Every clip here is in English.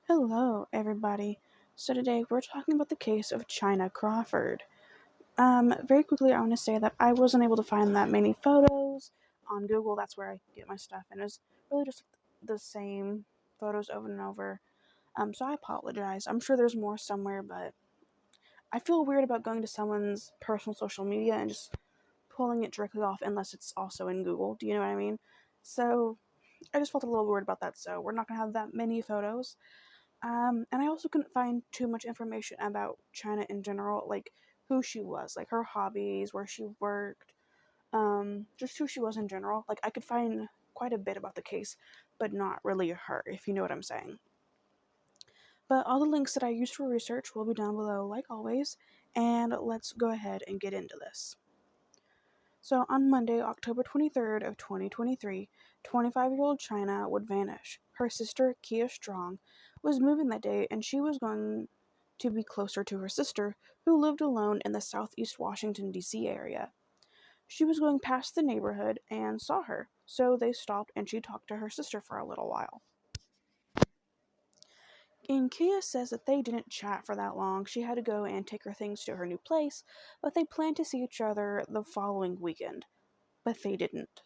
Hello, everybody. So today we're talking about the case of Chyna Crawford. Very quickly, I want to say that I wasn't able to find that many photos on Google. That's where I get my stuff, and it's really just the same photos over and over. So I apologize. I'm sure there's more somewhere, but I feel weird about going to someone's personal social media and just pulling it directly off unless it's also in Google. Do you know what I mean? So I just felt a little weird about that. So we're not gonna have that many photos. And I also couldn't find too much information about China in general, like who she was, like her hobbies, where she worked, just who she was in general. Like I could find quite a bit about the case, but not really her, if you know what I'm saying. But all the links that I used for research will be down below, like always, and let's go ahead and get into this. So on Monday, October 23rd of 2023, 25-year-old Chyna would vanish. Her sister, Kia Strong, was moving that day and she was going to be closer to her sister, who lived alone in the southeast Washington, D.C. area. She was going past the neighborhood and saw her, so they stopped and she talked to her sister for a little while. And Kia says that they didn't chat for that long. She had to go and take her things to her new place, but they planned to see each other the following weekend. But they didn't.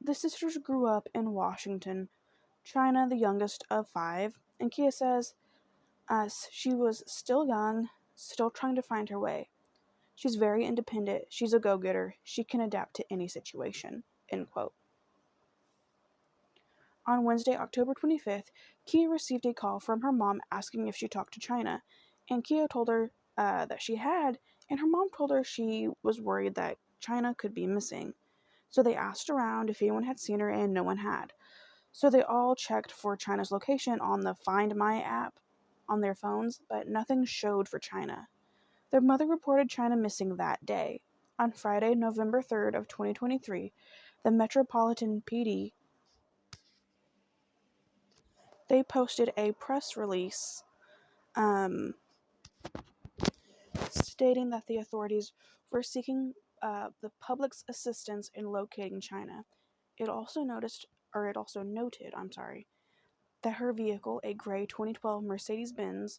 The sisters grew up in Washington, Chyna the youngest of five, and Kia says she was still young, still trying to find her way. She's very independent, she's a go-getter, she can adapt to any situation, end quote. On Wednesday, October 25th, Kia received a call from her mom asking if she talked to Chyna, and Kia told her that she had, and her mom told her she was worried that Chyna could be missing. So they asked around if anyone had seen her, and no one had. So they all checked for Chyna's location on the Find My app on their phones, but nothing showed for Chyna. Their mother reported Chyna missing that day. On Friday, November 3rd of 2023, the Metropolitan PD they posted a press release um, stating that the authorities were seeking the public's assistance in locating Chyna. It also noted, that her vehicle, a gray 2012 Mercedes-Benz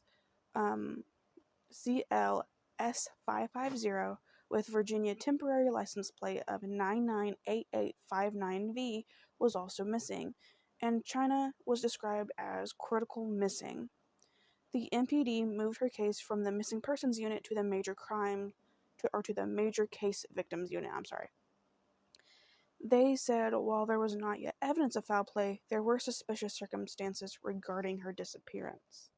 um, CLS550 with Virginia temporary license plate of 998859V, was also missing, and Chyna was described as critical missing. The MPD moved her case from the missing persons unit to the major case victims unit. They said while there was not yet evidence of foul play, there were suspicious circumstances regarding her disappearance.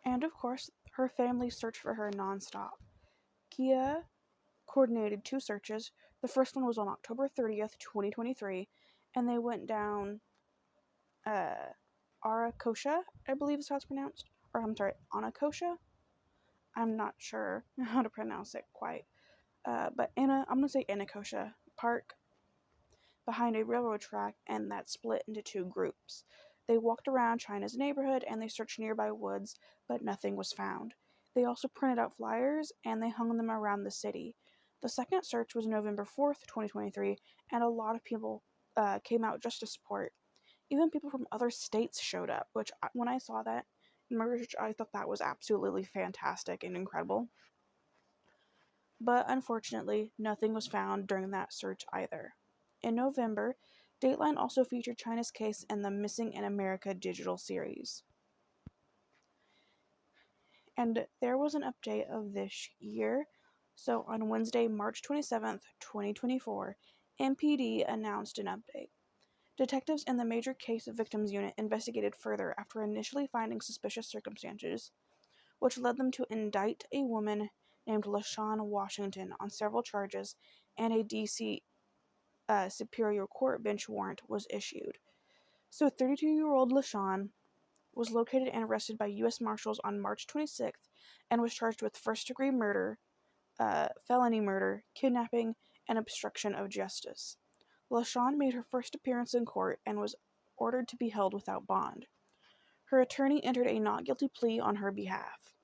And of course, her family searched for her nonstop. Kia coordinated two searches. The first one was on October 30th, 2023, and they went down uh, Arakosha, I believe is how it's pronounced. Anacosha? I'm not sure how to pronounce it quite. But I'm going to say Anacosha Park behind a railroad track, and that split into two groups. They walked around Chyna's neighborhood and they searched nearby woods, but nothing was found. They also printed out flyers and they hung them around the city. The second search was November 4th, 2023, and a lot of people came out just to support. Even people from other states showed up, which when I saw that in my research, I thought that was absolutely fantastic and incredible. But unfortunately, nothing was found during that search either. In November, Dateline also featured Chyna's case in the Missing in America digital series. And there was an update of this year. So on Wednesday, March 27th, 2024, MPD announced an update. Detectives in the Major Case Victims Unit investigated further after initially finding suspicious circumstances, which led them to indict a woman named LaShawn Washington on several charges, and a D.C. Superior Court bench warrant was issued. So 32-year-old LaShawn was located and arrested by U.S. Marshals on March 26th and was charged with first-degree murder, felony murder, kidnapping, and obstruction of justice. LaShawn made her first appearance in court and was ordered to be held without bond. Her attorney entered a not guilty plea on her behalf.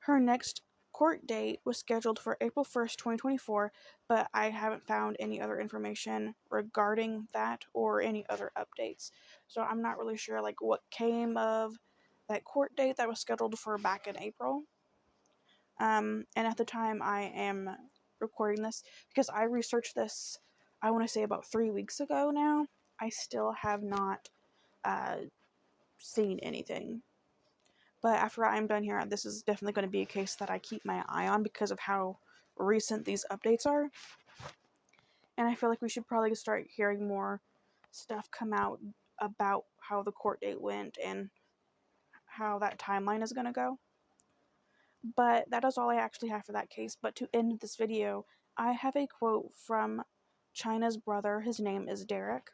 Her next court date was scheduled for April 1st, 2024, but I haven't found any other information regarding that or any other updates. So I'm not really sure like what came of that court date that was scheduled for back in April. And at the time I am recording this, because I researched this, I want to say about 3 weeks ago now, I still have not seen anything. But after I'm done here, this is definitely going to be a case that I keep my eye on because of how recent these updates are. And I feel like we should probably start hearing more stuff come out about how the court date went and how that timeline is going to go. But that is all I actually have for that case. But to end this video, I have a quote from Chyna's brother. His name is Derek.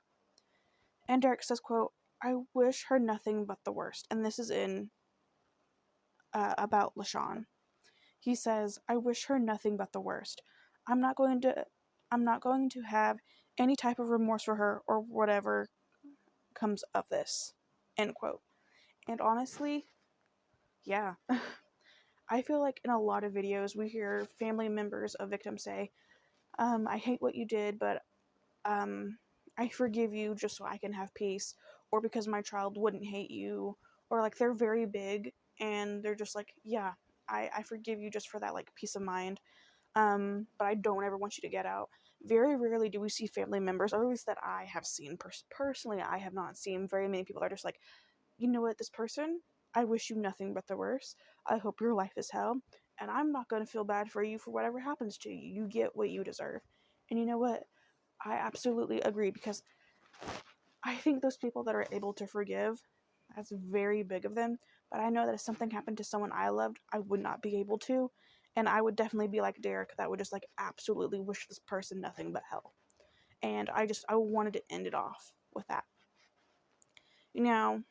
And Derek says, quote, "I wish her nothing but the worst." And this is in about LaShawn. He says, "I wish her nothing but the worst. I'm not going to have any type of remorse for her or whatever comes of this." End quote. And honestly, yeah. I feel like in a lot of videos we hear family members of victims say, "I hate what you did, but I forgive you just so I can have peace," or "because my child wouldn't hate you," or like they're very big and they're just like, "Yeah, I forgive you just for that like peace of mind, but I don't ever want you to get out." Very rarely do we see family members, or at least that I have seen personally. I have not seen very many people that are just like, "You know what, this person, I wish you nothing but the worst. I hope your life is hell, and I'm not going to feel bad for you for whatever happens to you. You get what you deserve." And you know what? I absolutely agree, because I think those people that are able to forgive, that's very big of them. But I know that if something happened to someone I loved, I would not be able to. And I would definitely be like Derek, that would just like absolutely wish this person nothing but hell. And I wanted to end it off with that. Now,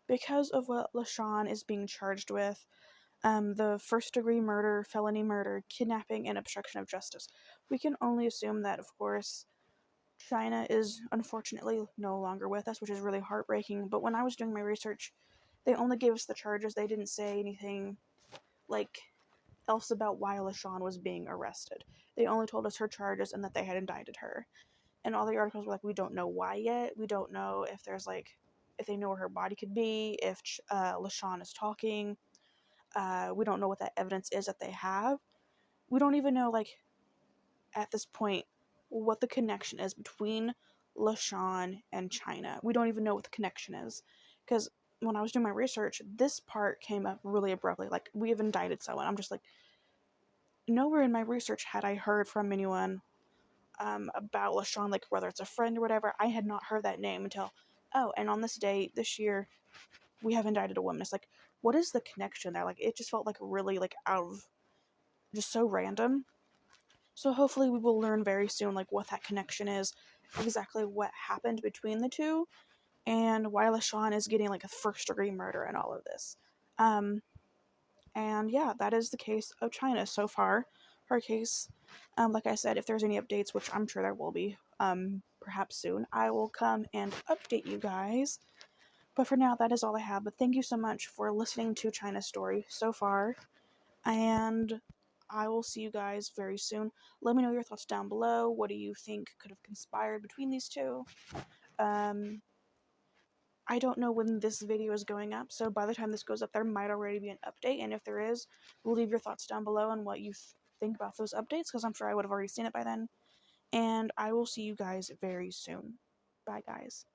because of what LaShawn is being charged with, the first-degree murder, felony murder, kidnapping, and obstruction of justice, we can only assume that, of course, Chyna is unfortunately no longer with us, which is really heartbreaking. But when I was doing my research, they only gave us the charges. They didn't say anything like else about why LaShawn was being arrested. They only told us her charges and that they had indicted her. And all the articles were like, "We don't know why yet. We don't know if there's like, if they know where her body could be, if LaShawn is talking. We don't know what that evidence is that they have. We don't even know, like, at this point, what the connection is between LaShawn and Chyna. We don't even know what the connection is. Because when I was doing my research, this part came up really abruptly. Like, we have indicted someone. I'm just like, nowhere in my research had I heard from anyone about LaShawn, like whether it's a friend or whatever. I had not heard that name until, oh, and on this date this year, we have indicted a woman. It's like, what is the connection there? Like, it just felt like really like out of, just so random. So hopefully we will learn very soon like what that connection is, exactly what happened between the two, and why LaShawn is getting like a first-degree murder and all of this. And yeah, that is the case of Chyna so far. Her case, like I said, if there's any updates, which I'm sure there will be, perhaps soon, I will come and update you guys. But for now, that is all I have. But thank you so much for listening to Chyna's story so far. And I will see you guys very soon. Let me know your thoughts down below. What do you think could have conspired between these two? I don't know when this video is going up, so by the time this goes up, there might already be an update. And if there is, leave your thoughts down below on what you think about those updates, because I'm sure I would have already seen it by then. And I will see you guys very soon. Bye, guys.